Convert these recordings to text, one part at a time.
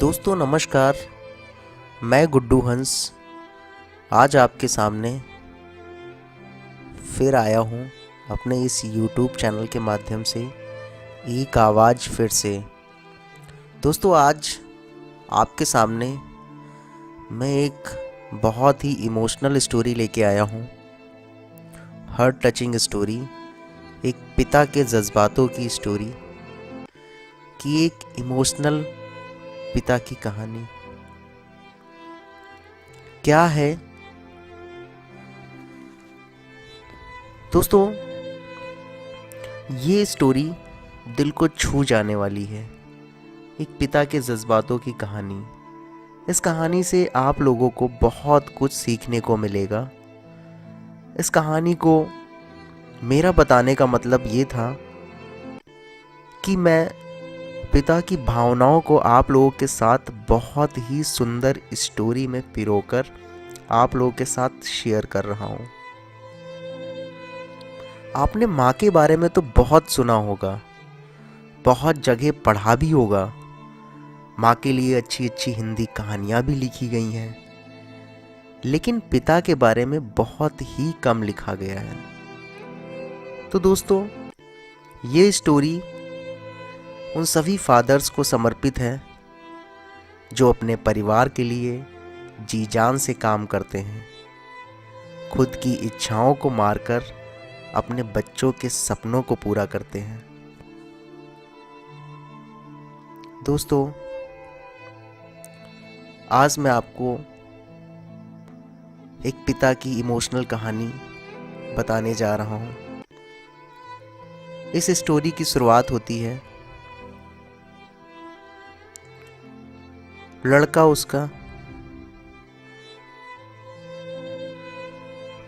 दोस्तों नमस्कार। मैं गुड्डू हंस आज आपके सामने फिर आया हूँ अपने इस YouTube चैनल के माध्यम से एक आवाज़ फिर से। दोस्तों आज आपके सामने मैं एक बहुत ही इमोशनल स्टोरी लेके आया हूँ। हार्ट टचिंग स्टोरी, एक पिता के जज्बातों की स्टोरी की एक इमोशनल पिता की कहानी। क्या है दोस्तों, ये स्टोरी दिल को छू जाने वाली है। एक पिता के जज्बातों की कहानी। इस कहानी से आप लोगों को बहुत कुछ सीखने को मिलेगा। इस कहानी को मेरा बताने का मतलब ये था कि मैं पिता की भावनाओं को आप लोगों के साथ बहुत ही सुंदर स्टोरी में पिरोकर आप लोगों के साथ शेयर कर रहा हूँ। आपने माँ के बारे में तो बहुत सुना होगा, बहुत जगह पढ़ा भी होगा। माँ के लिए अच्छी अच्छी हिंदी कहानियाँ भी लिखी गई हैं, लेकिन पिता के बारे में बहुत ही कम लिखा गया है। तो दोस्तों, ये स्टोरी उन सभी फादर्स को समर्पित है जो अपने परिवार के लिए जी जान से काम करते हैं, खुद की इच्छाओं को मारकर अपने बच्चों के सपनों को पूरा करते हैं। दोस्तों, आज मैं आपको एक पिता की इमोशनल कहानी बताने जा रहा हूँ। इस स्टोरी की शुरुआत होती है, लड़का उसका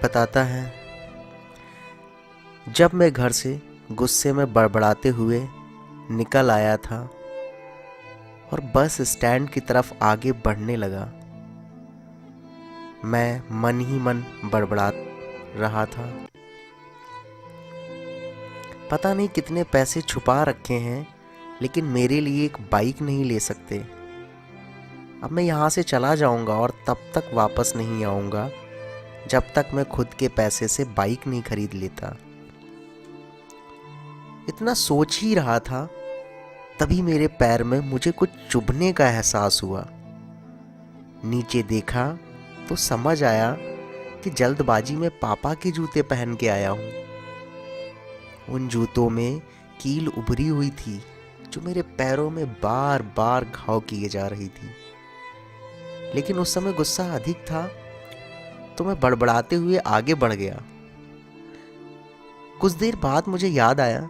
बताता है, जब मैं घर से गुस्से में बड़बड़ाते हुए निकल आया था और बस स्टैंड की तरफ आगे बढ़ने लगा, मैं मन ही मन बड़बड़ा रहा था। पता नहीं कितने पैसे छुपा रखे हैं, लेकिन मेरे लिए एक बाइक नहीं ले सकते। अब मैं यहाँ से चला जाऊँगा और तब तक वापस नहीं आऊँगा जब तक मैं खुद के पैसे से बाइक नहीं खरीद लेता। इतना सोच ही रहा था, तभी मेरे पैर में मुझे कुछ चुभने का एहसास हुआ। नीचे देखा तो समझ आया कि जल्दबाजी में पापा के जूते पहन के आया हूँ। उन जूतों में कील उभरी हुई थी जो मेरे पैरों में बार बार घाव किए जा रही थी। लेकिन उस समय गुस्सा अधिक था तो मैं बड़बड़ाते हुए आगे बढ़ गया। कुछ देर बाद मुझे याद आया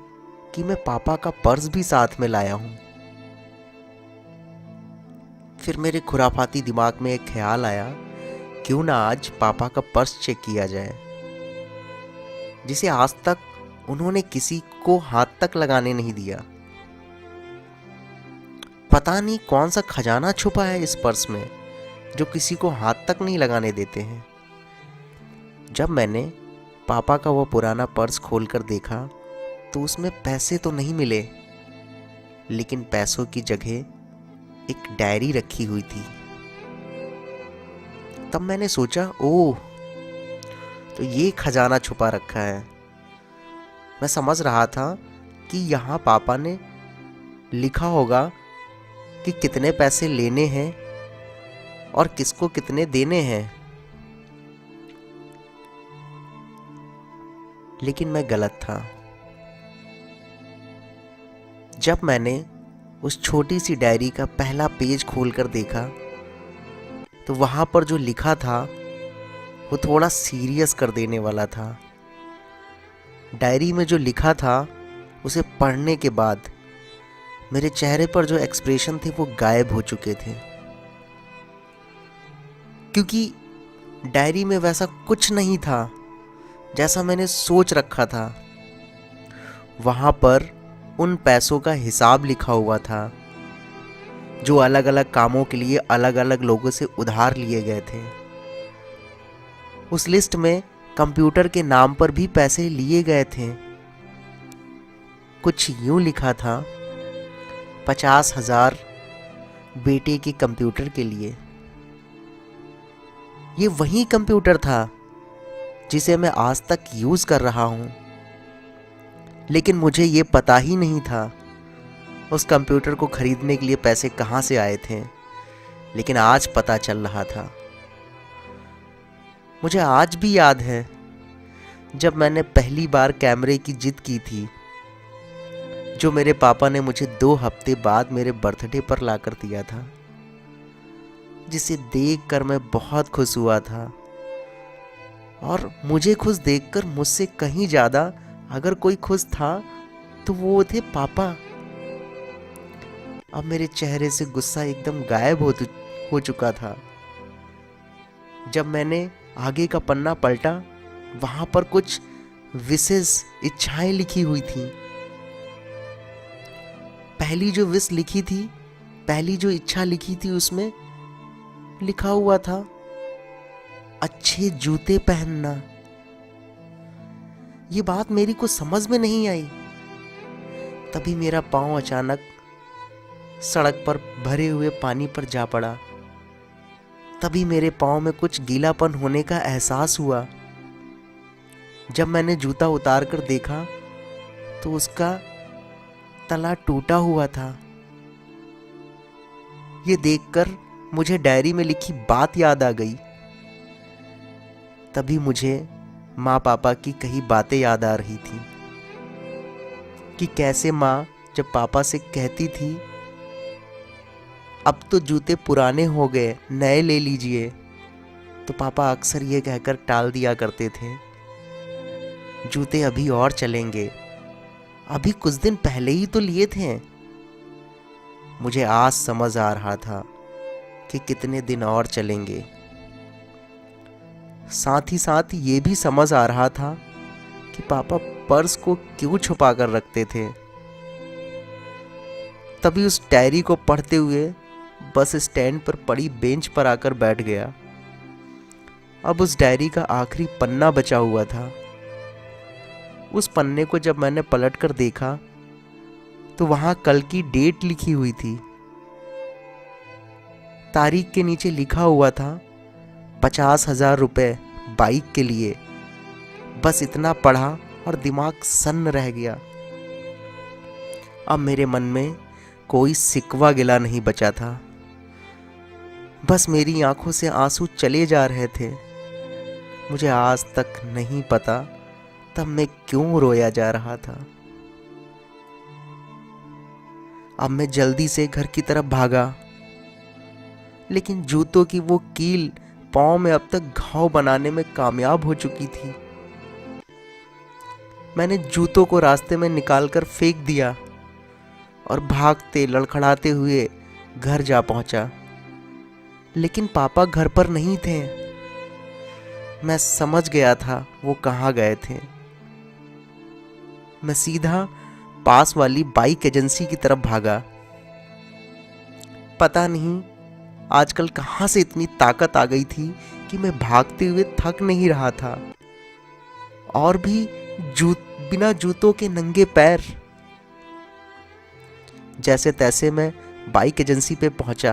कि मैं पापा का पर्स भी साथ में लाया हूं। फिर मेरे खुराफाती दिमाग में एक ख्याल आया, क्यों ना आज पापा का पर्स चेक किया जाए, जिसे आज तक उन्होंने किसी को हाथ तक लगाने नहीं दिया। पता नहीं कौन सा खजाना छुपा है इस पर्स में जो किसी को हाथ तक नहीं लगाने देते हैं। जब मैंने पापा का वो पुराना पर्स खोलकर देखा तो उसमें पैसे तो नहीं मिले, लेकिन पैसों की जगह एक डायरी रखी हुई थी। तब मैंने सोचा, ओह, तो ये खजाना छुपा रखा है। मैं समझ रहा था कि यहाँ पापा ने लिखा होगा कि कितने पैसे लेने हैं और किसको कितने देने हैं, लेकिन मैं गलत था। जब मैंने उस छोटी सी डायरी का पहला पेज खोलकर देखा तो वहां पर जो लिखा था वो थोड़ा सीरियस कर देने वाला था। डायरी में जो लिखा था उसे पढ़ने के बाद मेरे चेहरे पर जो एक्सप्रेशन थे वो गायब हो चुके थे, क्योंकि डायरी में वैसा कुछ नहीं था जैसा मैंने सोच रखा था। वहाँ पर उन पैसों का हिसाब लिखा हुआ था जो अलग अलग कामों के लिए अलग अलग लोगों से उधार लिए गए थे। उस लिस्ट में कंप्यूटर के नाम पर भी पैसे लिए गए थे। कुछ यूं लिखा था, 50,000 बेटे के कंप्यूटर के लिए। ये वही कंप्यूटर था जिसे मैं आज तक यूज़ कर रहा हूँ, लेकिन मुझे ये पता ही नहीं था उस कंप्यूटर को खरीदने के लिए पैसे कहाँ से आए थे। लेकिन आज पता चल रहा था। मुझे आज भी याद है जब मैंने पहली बार कैमरे की जिद की थी, जो मेरे पापा ने मुझे 2 हफ्ते बाद मेरे बर्थडे पर लाकर दिया था, जिसे देखकर मैं बहुत खुश हुआ था। और मुझे खुश देखकर मुझसे कहीं ज़्यादा अगर कोई खुश था तो वो थे पापा। अब मेरे चेहरे से गुस्सा एकदम गायब हो चुका था। जब मैंने आगे का पन्ना पलटा, वहाँ पर कुछ विशेष इच्छाएं लिखी हुई थी। पहली जो विश लिखी थी, पहली जो इच्छा लिखी थी, उसमें लिखा हुआ था अच्छे जूते पहनना। ये बात मेरी को समझ में नहीं आई। तभी मेरा पाँव अचानक सड़क पर भरे हुए पानी पर जा पड़ा। तभी मेरे पाँव में कुछ गीलापन होने का एहसास हुआ। जब मैंने जूता उतार कर देखा तो उसका तला टूटा हुआ था। ये देखकर मुझे डायरी में लिखी बात याद आ गई। तभी मुझे माँ पापा की कही बातें याद आ रही थी कि कैसे माँ जब पापा से कहती थी अब तो जूते पुराने हो गए, नए ले लीजिए, तो पापा अक्सर ये कहकर टाल दिया करते थे जूते अभी और चलेंगे, अभी कुछ दिन पहले ही तो लिए थे। मुझे आज समझ आ रहा था कि कितने दिन और चलेंगे। साथ ही साथ ये भी समझ आ रहा था कि पापा पर्स को क्यों छुपा कर रखते थे। तभी उस डायरी को पढ़ते हुए बस स्टैंड पर पड़ी बेंच पर आकर बैठ गया। अब उस डायरी का आखिरी पन्ना बचा हुआ था। उस पन्ने को जब मैंने पलट कर देखा तो वहां कल की डेट लिखी हुई थी। तारीख के नीचे लिखा हुआ था 50,000 रुपये बाइक के लिए। बस इतना पढ़ा और दिमाग सन्न रह गया। अब मेरे मन में कोई सिकवा गिला नहीं बचा था। बस मेरी आंखों से आंसू चले जा रहे थे। मुझे आज तक नहीं पता तब मैं क्यों रोया जा रहा था। अब मैं जल्दी से घर की तरफ भागा, लेकिन जूतों की वो कील पाँव में अब तक घाव बनाने में कामयाब हो चुकी थी। मैंने जूतों को रास्ते में निकालकर फेंक दिया और भागते लड़खड़ाते हुए घर जा पहुंचा। लेकिन पापा घर पर नहीं थे। मैं समझ गया था वो कहाँ गए थे। मैं सीधा पास वाली बाइक एजेंसी की तरफ भागा। पता नहीं आजकल कहाँ से इतनी ताकत आ गई थी कि मैं भागते हुए थक नहीं रहा था, और भी बिना जूतों के नंगे पैर। जैसे तैसे मैं बाइक एजेंसी पे पहुंचा।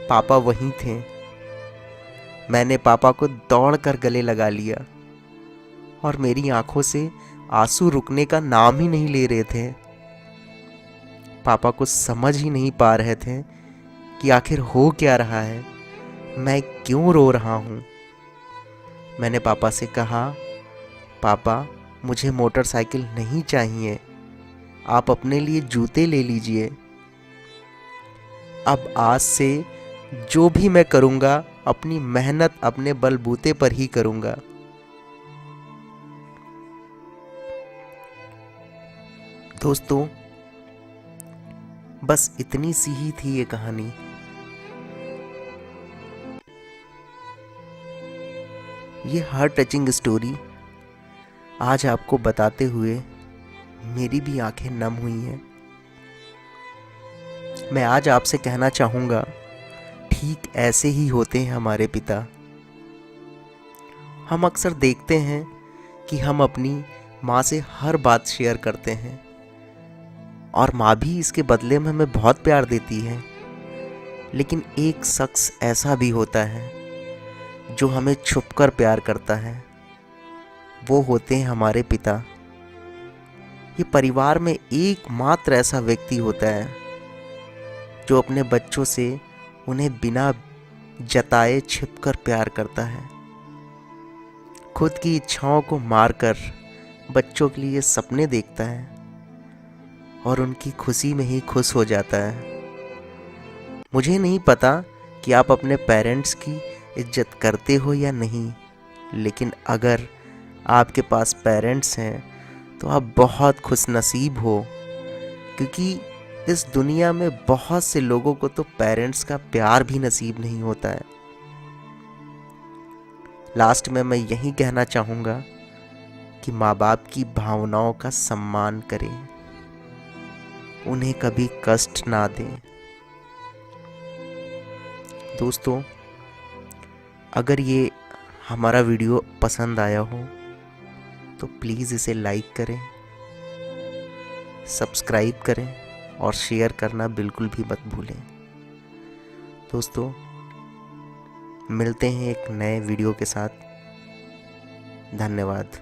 पापा वहीं थे। मैंने पापा को दौड़कर गले लगा लिया और मेरी आंखों से आंसू रुकने का नाम ही नहीं ले रहे थे। पापा कुछ समझ ही नहीं पा रहे थे कि आखिर हो क्या रहा है, मैं क्यों रो रहा हूँ। मैंने पापा से कहा, पापा मुझे मोटरसाइकिल नहीं चाहिए, आप अपने लिए जूते ले लीजिए। अब आज से जो भी मैं करूँगा अपनी मेहनत अपने बलबूते पर ही करूँगा। दोस्तों, बस इतनी सी ही थी ये कहानी। ये हार्ट टचिंग स्टोरी आज आपको बताते हुए मेरी भी आंखें नम हुई हैं। मैं आज आपसे कहना चाहूँगा, ठीक ऐसे ही होते हैं हमारे पिता। हम अक्सर देखते हैं कि हम अपनी माँ से हर बात शेयर करते हैं और माँ भी इसके बदले में हमें बहुत प्यार देती है। लेकिन एक शख्स ऐसा भी होता है जो हमें छुपकर प्यार करता है, वो होते हैं हमारे पिता। ये परिवार में एकमात्र ऐसा व्यक्ति होता है जो अपने बच्चों से उन्हें बिना जताए छिपकर प्यार करता है। खुद की इच्छाओं को मारकर बच्चों के लिए सपने देखता है और उनकी खुशी में ही खुश हो जाता है। मुझे नहीं पता कि आप अपने पेरेंट्स की इज्जत करते हो या नहीं, लेकिन अगर आपके पास पेरेंट्स हैं तो आप बहुत खुशनसीब हो, क्योंकि इस दुनिया में बहुत से लोगों को तो पेरेंट्स का प्यार भी नसीब नहीं होता है। लास्ट में मैं यही कहना चाहूँगा कि माँ बाप की भावनाओं का सम्मान करें, उन्हें कभी कष्ट ना दें। दोस्तों, अगर ये हमारा वीडियो पसंद आया हो तो प्लीज़ इसे लाइक करें, सब्सक्राइब करें और शेयर करना बिल्कुल भी मत भूलें। दोस्तों, मिलते हैं एक नए वीडियो के साथ। धन्यवाद।